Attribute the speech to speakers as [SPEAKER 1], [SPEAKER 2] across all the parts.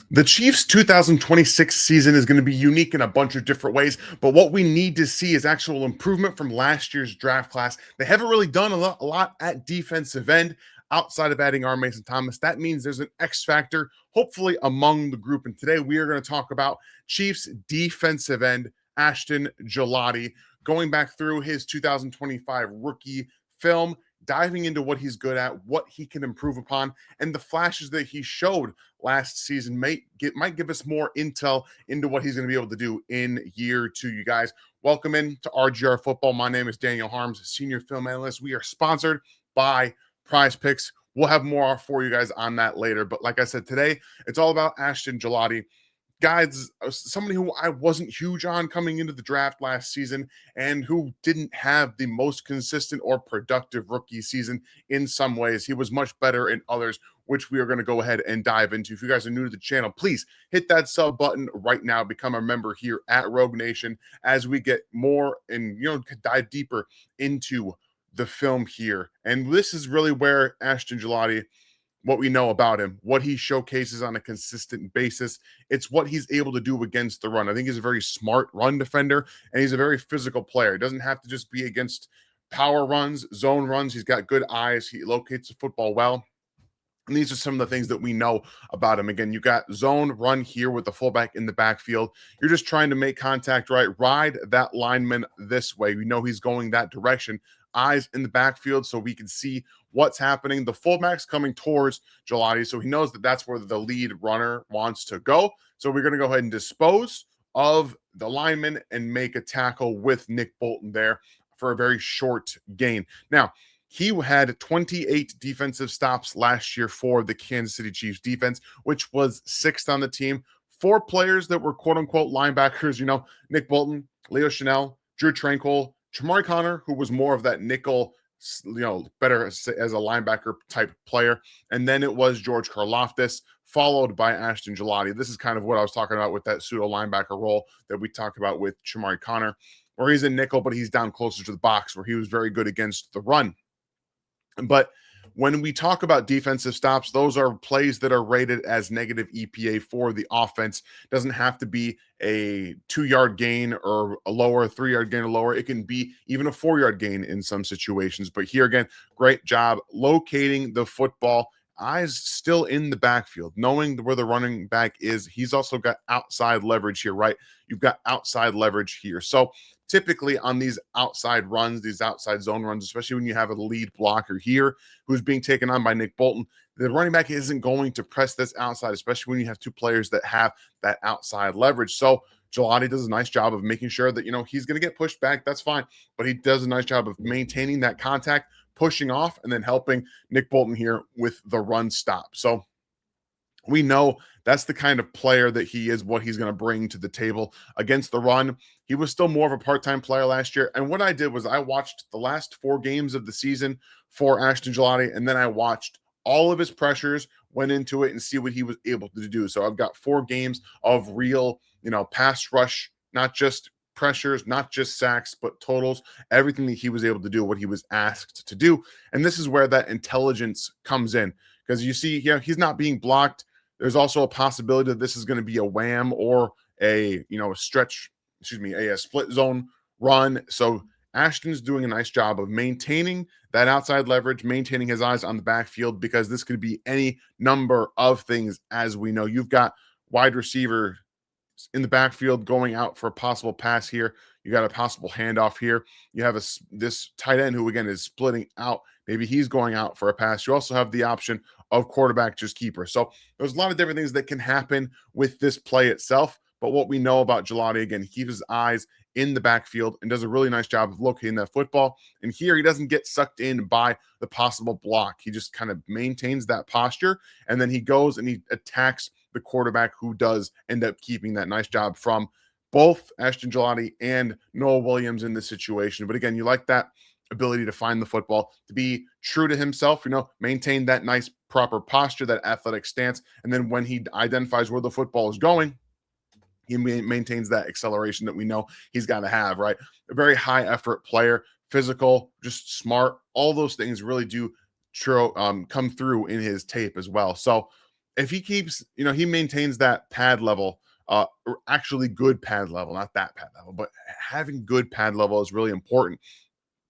[SPEAKER 1] The Chiefs' 2026 season is going to be unique in a bunch of different ways, but what we need to see is actual improvement from last year's draft class. They haven't really done a lot at defensive end outside of adding R. Mason Thomas. That means there's an X factor, hopefully, among the group. And today we are going to talk about Chiefs defensive end, Ashton Gillotte, going back through his 2025 rookie film, diving into what he's good at, what he can improve upon, and the flashes that he showed last season might give us more intel into what he's going to be able to do in year two. You guys, welcome in to RGR Football. My name is Daniel Harms, senior film analyst. We are sponsored by Prize Picks. We'll have more for you guys on that later. But like I said, today it's all about Ashton Gillotte. Guys, somebody who I wasn't huge on coming into the draft last season and who didn't have the most consistent or productive rookie season in some ways. He was much better in others, which we are going to go ahead and dive into. If you guys are new to the channel, please hit that sub button right now. Become a member here at Rogue Nation as we get more and, dive deeper into the film here. And this is really where Ashton Gillotte, what we know about him, what he showcases on a consistent basis. It's what he's able to do against the run. I think he's a very smart run defender, and he's a very physical player. He doesn't have to just be against power runs, zone runs. He's got good eyes. He locates the football well. And these are some of the things that we know about him. Again, you got zone run here with the fullback in the backfield. You're just trying to make contact, right? Ride that lineman this way. We know he's going that direction. Eyes in the backfield so we can see what's happening. The fullback's coming towards Gillotte, so he knows that that's where the lead runner wants to go. So we're going to go ahead and dispose of the lineman and make a tackle with Nick Bolton there for a very short gain. Now, he had 28 defensive stops last year for the Kansas City Chiefs defense, which was sixth on the team. 4 players that were quote-unquote linebackers, Nick Bolton, Leo Chanel, Drew Tranquil, Chamari Connor, who was more of that nickel, better as a linebacker type player. And then it was George Karlaftis, followed by Ashton Gillotte. This is kind of what I was talking about with that pseudo linebacker role that we talked about with Chamari Connor, where he's in nickel, but he's down closer to the box, where he was very good against the run. But when we talk about defensive stops, those are plays that are rated as negative EPA for the offense. It doesn't have to be a 2-yard gain or a lower, 3-yard gain or lower. It can be even a 4-yard gain in some situations. But here again, great job locating the football. Eyes still in the backfield, knowing where the running back is. He's also got outside leverage here, right? You've got outside leverage here. So typically on these outside runs, these outside zone runs, especially when you have a lead blocker here who's being taken on by Nick Bolton, the running back isn't going to press this outside, especially when you have 2 players that have that outside leverage. So Gillotte does a nice job of making sure that, he's going to get pushed back. That's fine. But he does a nice job of maintaining that contact, pushing off, and then helping Nick Bolton here with the run stop. So we know that's the kind of player that he is, what he's going to bring to the table against the run. He was still more of a part-time player last year. And what I did was I watched the last 4 games of the season for Ashton Gillotte, and then I watched all of his pressures, went into it, and see what he was able to do. So I've got 4 games of real, pass rush, not just pressures, not just sacks, but totals, everything that he was able to do, what he was asked to do. And this is where that intelligence comes in, because you see here, he's not being blocked. There's also a possibility that this is going to be a wham or a split zone run. So Ashton's doing a nice job of maintaining that outside leverage, maintaining his eyes on the backfield, because this could be any number of things. As we know, you've got wide receiver in the backfield going out for a possible pass here. You got a possible handoff here. You have this tight end who, again, is splitting out. Maybe he's going out for a pass. You also have the option of quarterback just keeper. So there's a lot of different things that can happen with this play itself. But what we know about Gillotte, again, he keeps his eyes in the backfield and does a really nice job of locating that football. And here he doesn't get sucked in by the possible block. He just kind of maintains that posture, and then he goes and he attacks the quarterback, who does end up keeping that nice job from both Ashton Gillotte and Noah Williams in this situation. But again, you like that ability to find the football, to be true to himself, maintain that nice proper posture, that athletic stance. And then when he identifies where the football is going, he maintains that acceleration that we know he's got to have, right? A very high effort player, physical, just smart. All those things really do come through in his tape as well. So if he keeps, he maintains that pad level, or actually good pad level, not that pad level, but having good pad level is really important.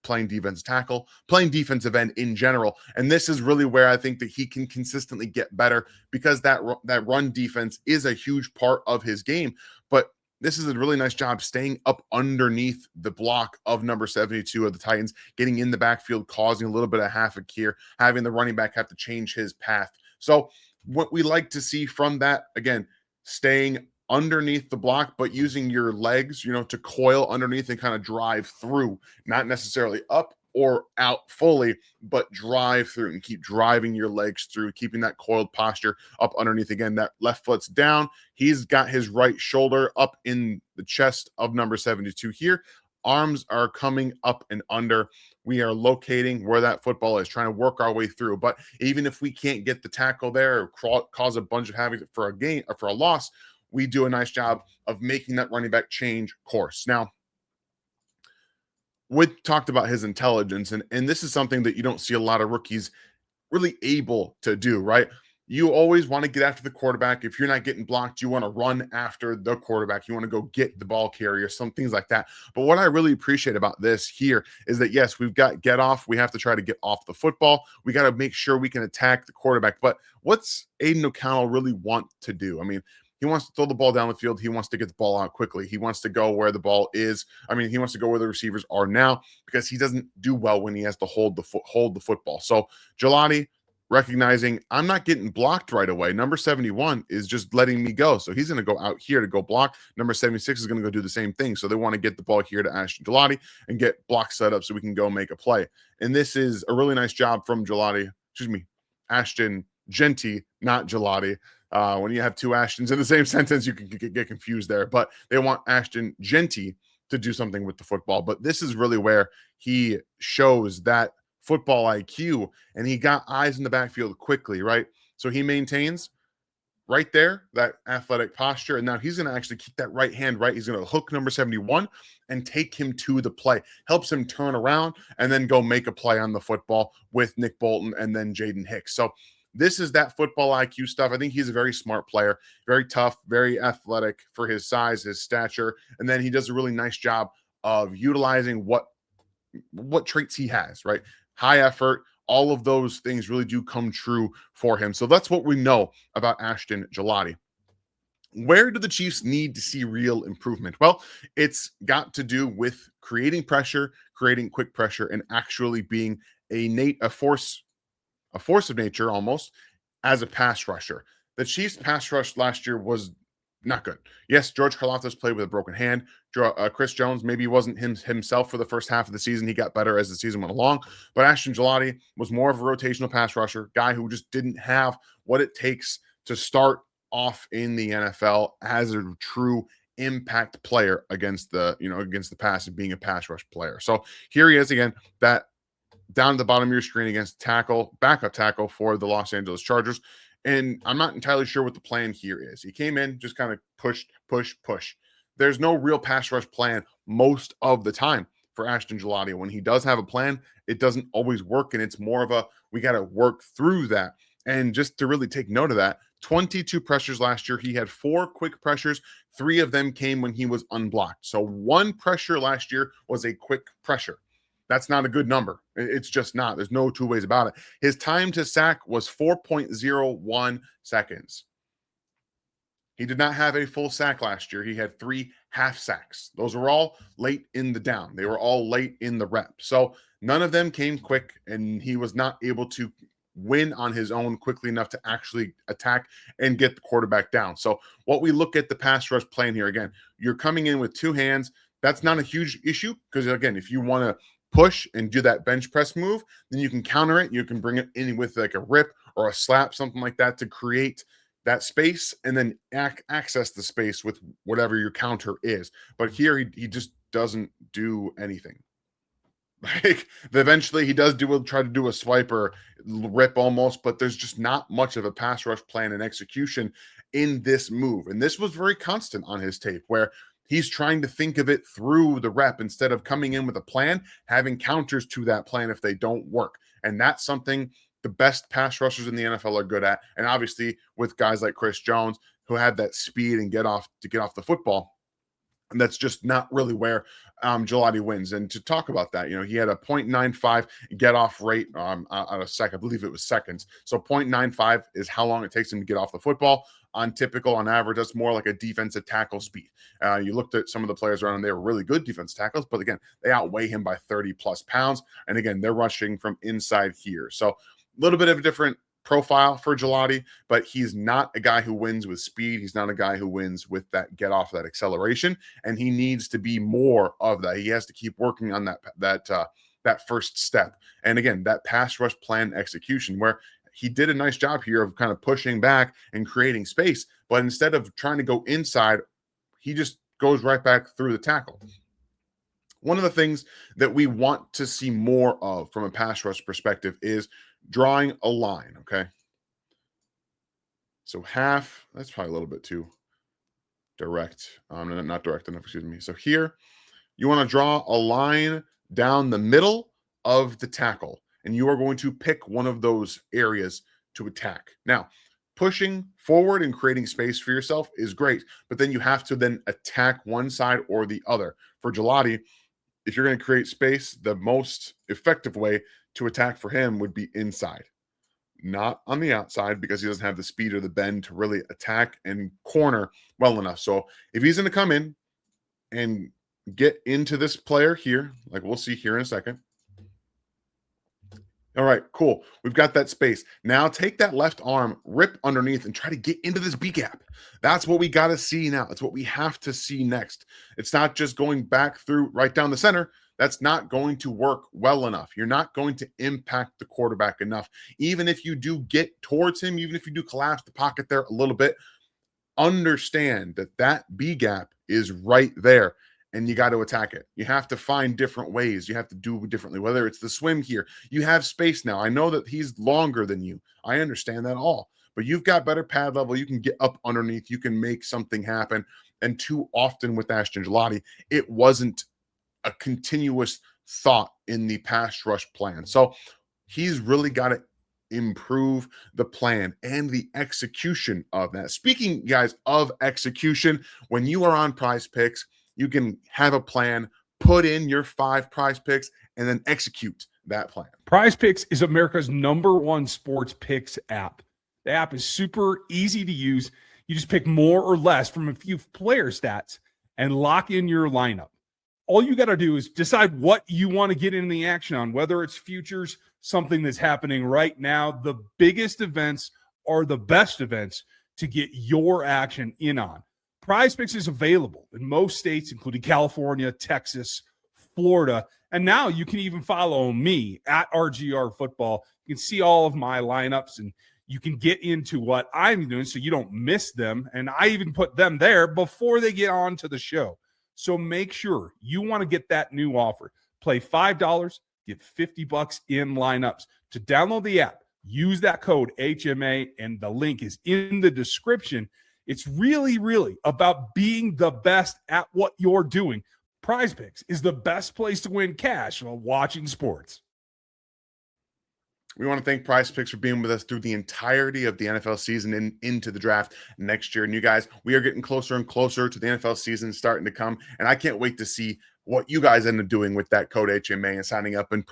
[SPEAKER 1] Playing defense tackle, playing defensive end in general. And this is really where I think that he can consistently get better, because that run defense is a huge part of his game. But this is a really nice job staying up underneath the block of number 72 of the Titans, getting in the backfield, causing a little bit of havoc here, having the running back have to change his path. So what we like to see from that, again, staying underneath the block, but using your legs, to coil underneath and kind of drive through, not necessarily up or out fully, but drive through and keep driving your legs through, keeping that coiled posture up underneath. Again, that left foot's down. He's got his right shoulder up in the chest of number 72 here. Arms are coming up and under. We are locating where that football is, trying to work our way through. But even if we can't get the tackle there or cause a bunch of havoc for a gain or for a loss, we do a nice job of making that running back change course. Now, we talked about his intelligence, and this is something that you don't see a lot of rookies really able to do, right? You always want to get after the quarterback. If you're not getting blocked, you want to run after the quarterback. You want to go get the ball carrier, some things like that. But what I really appreciate about this here is that, yes, we've got get off. We have to try to get off the football. We got to make sure we can attack the quarterback. But what's Aiden O'Connell really want to do? I mean, he wants to throw the ball down the field. He wants to get the ball out quickly. He wants to go where the ball is. I mean, he wants to go where the receivers are now, because he doesn't do well when he has to hold the football. So Gillotte, recognizing I'm not getting blocked right away. Number 71 is just letting me go. So he's going to go out here to go block. Number 76 is going to go do the same thing. So they want to get the ball here to Ashton Gillotte and get block set up so we can go make a play. And this is a really nice job from Ashton Genty, not Gillotte. When you have two Ashtons in the same sentence, you can get confused there. But they want Ashton Genty to do something with the football. But this is really where he shows that football IQ, and he got eyes in the backfield quickly, right? So he maintains right there that athletic posture, and now he's going to actually keep that right hand right. He's going to hook number 71 and take him to the play, helps him turn around and then go make a play on the football with Nick Bolton and then Jaden Hicks. So this is that football IQ stuff. I think he's a very smart player, very tough, very athletic for his size, his stature, and then he does a really nice job of utilizing what traits he has, right? High effort, all of those things really do come true for him. So that's what we know about Ashton Gillotte. Where do the Chiefs need to see real improvement? Well, it's got to do with creating pressure, creating quick pressure, and actually being a force of nature almost as a pass rusher. The Chiefs pass rush last year was not good. Yes, George Karlaftis played with a broken hand. Chris Jones maybe wasn't himself for the first half of the season. He got better as the season went along. But Ashton Gillotte was more of a rotational pass rusher, guy who just didn't have what it takes to start off in the NFL as a true impact player against the pass and being a pass rush player. So here he is again, that down at the bottom of your screen against backup tackle for the Los Angeles Chargers. And I'm not entirely sure what the plan here is. He came in, just kind of push. There's no real pass rush plan most of the time for Ashton Gillotte. When he does have a plan, it doesn't always work. And it's more of we got to work through that. And just to really take note of that, 22 pressures last year. He had 4 quick pressures. 3 of them came when he was unblocked. So 1 pressure last year was a quick pressure. That's not a good number. It's just not. There's no two ways about it. His time to sack was 4.01 seconds. He did not have a full sack last year. He had 3 half sacks. Those were all late in the down. They were all late in the rep. So none of them came quick, and he was not able to win on his own quickly enough to actually attack and get the quarterback down. So what we look at the pass rush plan here, again, you're coming in with 2 hands. That's not a huge issue because, again, if you want to push and do that bench press move, then you can counter it. You can bring it in with like a rip or a slap, something like that, to create that space and then access the space with whatever your counter is. But here he just doesn't do anything. Like eventually he does try to do a swipe or rip almost, but there's just not much of a pass rush plan and execution in this move. And this was very constant on his tape, where he's trying to think of it through the rep instead of coming in with a plan, having counters to that plan if they don't work. And that's something the best pass rushers in the NFL are good at. And obviously with guys like Chris Jones who have that speed and get off the football, and that's just not really where Gillotte wins. And to talk about that, he had a 0.95 get off rate on a second. I believe it was seconds. So 0.95 is how long it takes him to get off the football. On average, that's more like a defensive tackle speed. You looked at some of the players around him, they were really good defensive tackles, but again, they outweigh him by 30 plus pounds. And again, they're rushing from inside here. So a little bit of a different profile for Gillotte, but he's not a guy who wins with speed. He's not a guy who wins with that get off, that acceleration, and he needs to be more of that. He has to keep working on that first step. And again, that pass rush plan execution, where he did a nice job here of kind of pushing back and creating space, but instead of trying to go inside, he just goes right back through the tackle. One of the things that we want to see more of from a pass rush perspective is drawing a line, okay? So half, that's probably a little bit too direct. Not direct enough, excuse me. So here, you want to draw a line down the middle of the tackle, and you are going to pick one of those areas to attack. Now, pushing forward and creating space for yourself is great, but then you have to then attack one side or the other. For Gillotte, if you're going to create space, the most effective way to attack for him would be inside, not on the outside, because he doesn't have the speed or the bend to really attack and corner well enough. So if he's going to come in and get into this player here, like we'll see here in a second. All right, cool. We've got that space. Now take that left arm, rip underneath, and try to get into this B gap. That's what we got to see now. That's what we have to see next. It's not just going back through right down the center. That's not going to work well enough. You're not going to impact the quarterback enough. Even if you do get towards him, even if you do collapse the pocket there a little bit, understand that that B gap is right there. And you got to attack it. You have to find different ways. You have to do it differently, whether it's the swim here. You have space now. I know that he's longer than you. I understand that all. But you've got better pad level. You can get up underneath. You can make something happen. And too often with Ashton Gillotte, it wasn't a continuous thought in the pass rush plan. So he's really got to improve the plan and the execution of that. Speaking, guys, of execution, when you are on Prize Picks, you can have a plan, put in your 5 Prize Picks, and then execute that plan.
[SPEAKER 2] Prize Picks is America's #1 sports picks app. The app is super easy to use. You just pick more or less from a few player stats and lock in your lineup. All you got to do is decide what you want to get in the action on, whether it's futures, something that's happening right now. The biggest events are the best events to get your action in on. Prize Picks is available in most states, including California, Texas, Florida, and now you can even follow me at RGR Football. You can see all of my lineups, and you can get into what I'm doing so you don't miss them, and I even put them there before they get on to the show. So make sure you want to get that new offer. Play $5, get $50 in lineups. To download the app, use that code HMA, and the link is in the description. It's really, really about being the best at what you're doing. Prize Picks is the best place to win cash while watching sports.
[SPEAKER 1] We want to thank Prize Picks for being with us through the entirety of the NFL season and into the draft next year. And you guys, we are getting closer and closer to the NFL season starting to come. And I can't wait to see what you guys end up doing with that code HMA and signing up and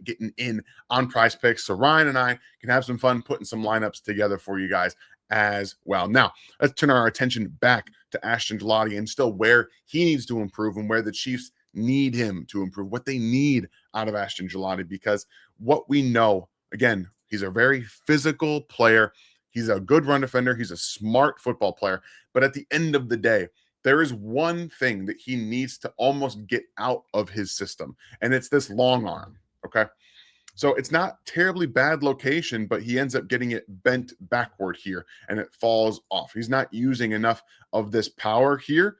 [SPEAKER 1] getting in on Prize Picks. So Ryan and I can have some fun putting some lineups together for you guys as well. Now, let's turn our attention back to Ashton Gillotte and still where he needs to improve and where the Chiefs need him to improve, what they need out of Ashton Gillotte, because what we know, again, he's a very physical player. He's a good run defender. He's a smart football player. But at the end of the day, there is one thing that he needs to almost get out of his system, and it's this long arm, okay? So it's not terribly bad location, but he ends up getting it bent backward here, and it falls off. He's not using enough of this power here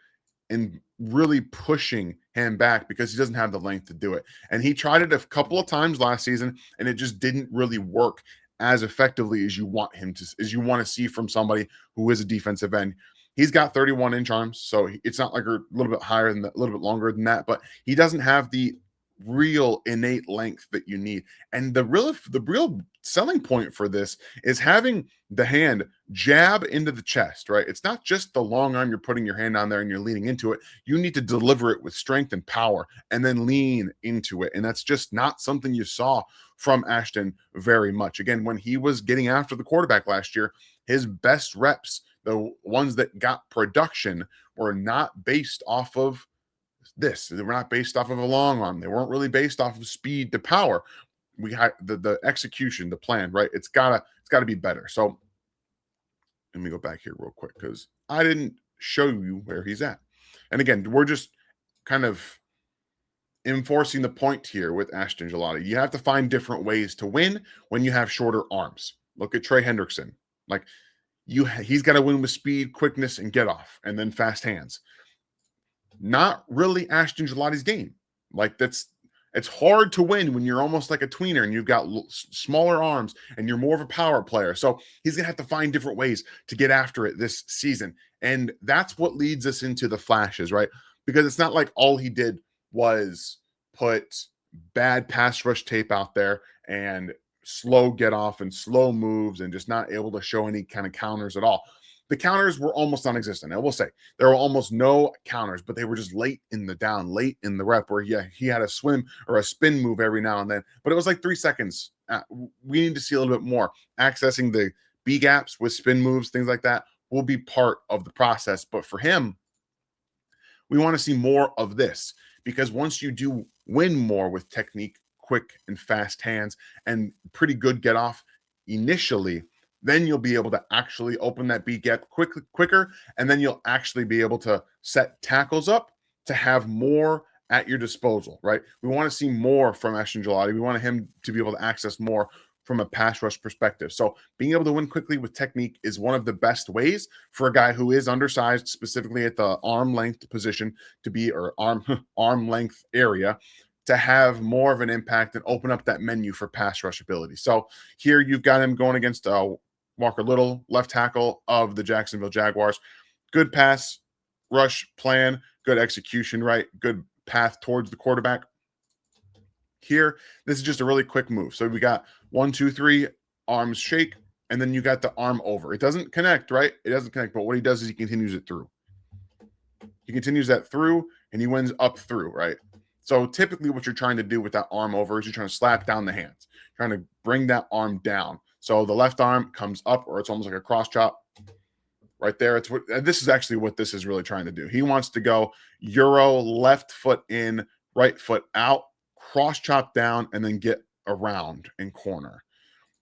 [SPEAKER 1] and really pushing him back because he doesn't have the length to do it. And he tried it a couple of times last season, and it just didn't really work as effectively as you want him to, as you want to see from somebody who is a defensive end. He's got 31 inch arms, so it's not like a little bit higher than that, a little bit longer than that, but he doesn't have the real innate length that you need. And the real selling point for this is having the hand jab into the chest, right? It's not just the long arm you're putting your hand on there and you're leaning into it. You need to deliver it with strength and power and then lean into it. And that's just not something you saw from Ashton very much. Again, when he was getting after the quarterback last year, his best reps, the ones that got production, were not based off of this. They were not based off of a long arm. They weren't really based off of speed to power. We had the execution, the plan, right? It's gotta be better. So let me go back here real quick because I didn't show you where he's at. And again, we're just kind of enforcing the point here with Ashton Gillotte. You have to find different ways to win when you have shorter arms. Look at Trey Hendrickson. Like he's got to win with speed, quickness, and get off, and then fast hands. Not really Ashton Gillotte's game. Like it's hard to win when you're almost like a tweener and you've got smaller arms and you're more of a power player. So he's gonna have to find different ways to get after it this season, and that's what leads us into the flashes, right? Because it's not like all he did was put bad pass rush tape out there and slow get off and slow moves and just not able to show any kind of counters at all. The counters were almost non-existent. I will say there were almost no counters, but they were just late in the down, late in the rep where he had a swim or a spin move every now and then, but it was like 3 seconds. We need to see a little bit more. Accessing the B gaps with spin moves, things like that will be part of the process. But for him, we want to see more of this, because once you do win more with technique, quick and fast hands, and pretty good get off initially, then you'll be able to actually open that B gap quicker, and then you'll actually be able to set tackles up to have more at your disposal, right? We want to see more from Ashton Gillotte. We want him to be able to access more from a pass rush perspective. So being able to win quickly with technique is one of the best ways for a guy who is undersized, specifically at the arm length position to be, or arm length area, to have more of an impact and open up that menu for pass rush ability. So here you've got him going against Walker Little, left tackle of the Jacksonville Jaguars. Good pass rush plan, good execution, right? Good path towards the quarterback. Here, this is just a really quick move. So we got 1, 2, 3, arms shake, and then you got the arm over. It doesn't connect, right? It doesn't connect, but what he does is he continues it through. He continues that through, and he wins up through, right? So typically what you're trying to do with that arm over is you're trying to slap down the hands, trying to bring that arm down. So the left arm comes up, or it's almost like a cross chop right there. It's what this is actually what this is really trying to do. He wants to go Euro, left foot in, right foot out, cross chop down, and then get around and corner.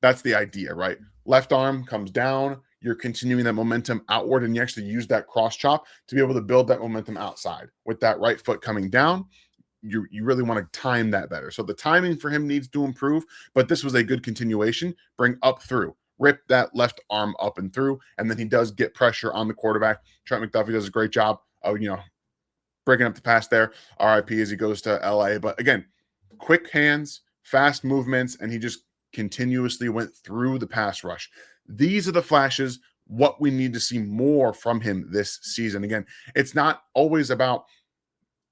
[SPEAKER 1] That's the idea, right? Left arm comes down, you're continuing that momentum outward, and you actually use that cross chop to be able to build that momentum outside. With that right foot coming down, you really want to time that better. So the timing for him needs to improve, but this was a good continuation. Bring up through, rip that left arm up and through, and then he does get pressure on the quarterback. Trent McDuffie does a great job of, breaking up the pass there. RIP as he goes to LA. But again, quick hands, fast movements, and he just continuously went through the pass rush. These are the flashes, what we need to see more from him this season. Again, it's not always about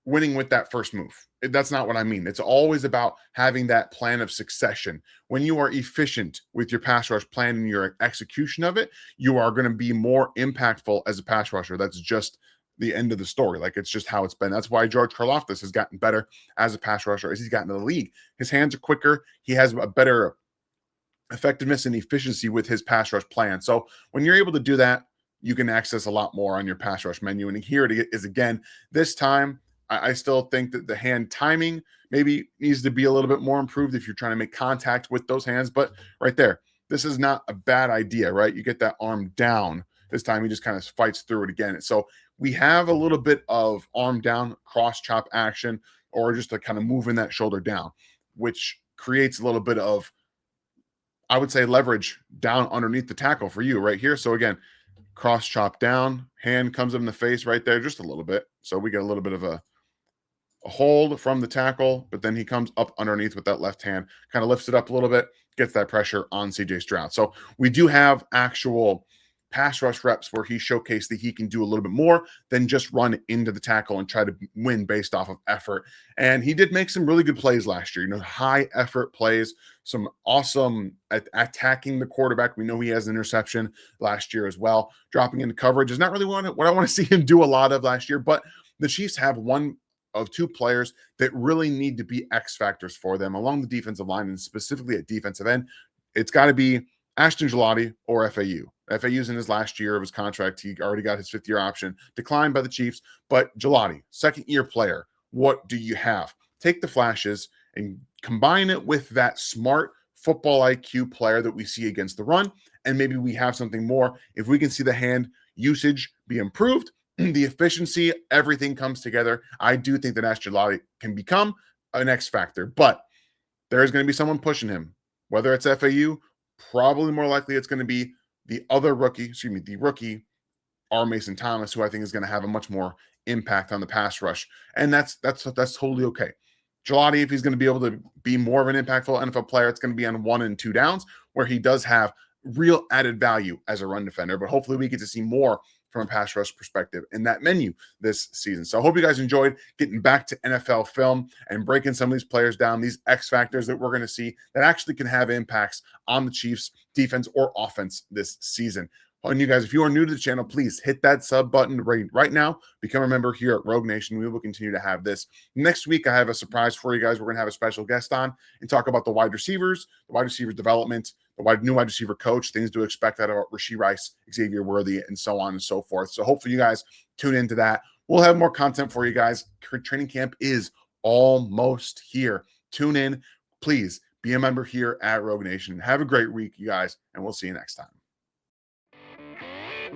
[SPEAKER 1] winning with that first move. That's not what I mean. It's always about having that plan of succession. When you are efficient with your pass rush plan and your execution of it, you are going to be more impactful as a pass rusher. That's just the end of the story. Like, it's just how it's been. That's why George Karlaftis has gotten better as a pass rusher as he's gotten to the league. His hands are quicker. He has a better effectiveness and efficiency with his pass rush plan. So when you're able to do that, you can access a lot more on your pass rush menu. And here it is again. This time, I still think that the hand timing maybe needs to be a little bit more improved if you're trying to make contact with those hands. But right there, this is not a bad idea, right? You get that arm down. This time he just kind of fights through it again. So we have a little bit of arm down, cross chop action, or just to kind of moving that shoulder down, which creates a little bit of, I would say, leverage down underneath the tackle for you right here. So again, cross chop down, hand comes up in the face right there just a little bit. So we get a little bit of a hold from the tackle, but then he comes up underneath with that left hand, kind of lifts it up a little bit, gets that pressure on CJ Stroud. So we do have actual pass rush reps where he showcased that he can do a little bit more than just run into the tackle and try to win based off of effort. And he did make some really good plays last year, high effort plays, some awesome attacking the quarterback. We know he has an interception last year as well. Dropping into coverage is not really what I want to see him do a lot of last year, but the Chiefs have one of two players that really need to be X factors for them along the defensive line, and specifically at defensive end. It's got to be Ashton Gillotte or FAU. FAU's in his last year of his contract. He already got his fifth-year option, declined by the Chiefs. But Gillotte, second-year player, what do you have? Take the flashes and combine it with that smart football IQ player that we see against the run, and maybe we have something more. If we can see the hand usage be improved, the efficiency, everything comes together. I do think that Ashton Gillotte can become an X factor, but there is going to be someone pushing him. Whether it's FAU, probably more likely it's going to be the rookie, R. Mason Thomas, who I think is going to have a much more impact on the pass rush. And that's totally okay. Gillotte, if he's going to be able to be more of an impactful NFL player, it's going to be on 1 and 2 downs where he does have real added value as a run defender. But hopefully we get to see more from a pass rush perspective in that menu this season. So I hope you guys enjoyed getting back to NFL film and breaking some of these players down, these X factors that we're going to see that actually can have impacts on the Chiefs defense or offense this season. And you guys, if you are new to the channel, please hit that sub button right now. Become a member here at Rogue Nation. We will continue to have this. Next week, I have a surprise for you guys. We're going to have a special guest on and talk about the wide receivers development, the new wide receiver coach, things to expect out of Rashee Rice, Xavier Worthy, and so on and so forth. So hopefully you guys tune into that. We'll have more content for you guys. Training camp is almost here. Tune in. Please be a member here at Rogue Nation. Have a great week, you guys, and we'll see you next time.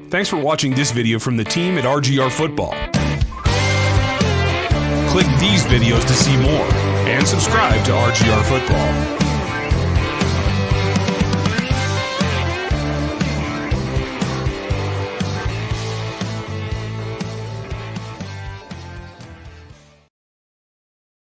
[SPEAKER 3] Thanks for watching this video from the team at RGR Football. Click these videos to see more and subscribe to RGR Football.